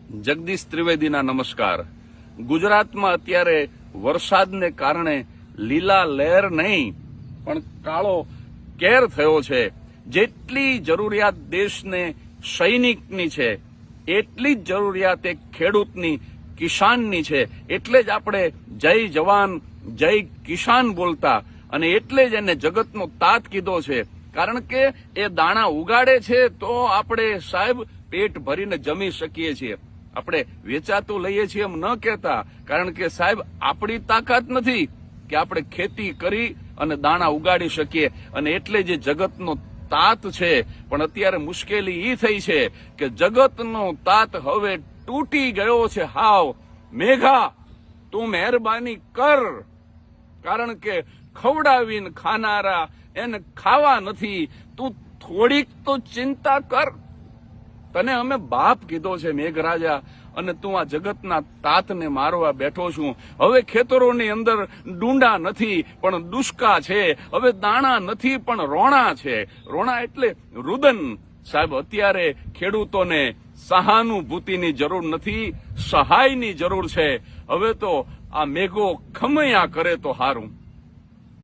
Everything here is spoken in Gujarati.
જગદીશ ત્રિવેદીના નમસ્કાર. ગુજરાતમાં અત્યારે વરસાદને કારણે લીલા લહેર નહીં પણ કાળો કેર થયો છે. જેટલી જરૂરિયાત દેશને સૈનિકની છે એટલી જ જરૂરિયાત એક ખેડૂતની, કિસાનની છે. એટલે જ આપણે જય જવાન જય કિસાન બોલતા અને એટલે જ એને જગતનો તાત કીધો છે. કારણ કે એ દાણા ઉગાડે છે તો આપણે સાહેબ પેટ ભરીને જમી શકીએ છીએ. આપણે વેચાતું લઈએ છીએ એમ ન કહેતા, કારણ કે સાહેબ આપણી તાકાત નથી કે આપણે ખેતી કરી અને દાણા ઉગાડી શકીએ. અને એટલે જે જગતનો તાત છે, પણ અત્યારે મુશ્કેલી એ થઈ છે કે જગતનો તાત હવે તૂટી ગયો છે હાવ. મેઘા, તું મહેરબાની કર, કારણ કે ખવડાવીને ખાનારા એને ખાવા નથી. તું થોડીક તો ચિંતા કર. તને અમે બાપ કીધો છે મેઘરાજા, અને તું આ જગતના તાતને મારવા બેઠો છું. હવે ખેતરોની અંદર ડુંડા નથી પણ દુષ્કા છે. હવે દાણા નથી પણ રોણા છે. રોણા એટલે રુદન. સાહેબ અત્યારે ખેડૂતોને સહાનુભૂતિની જરૂર નથી, સહાયની જરૂર છે. હવે તો આ મેઘો ખમૈયા કરે તો હારું.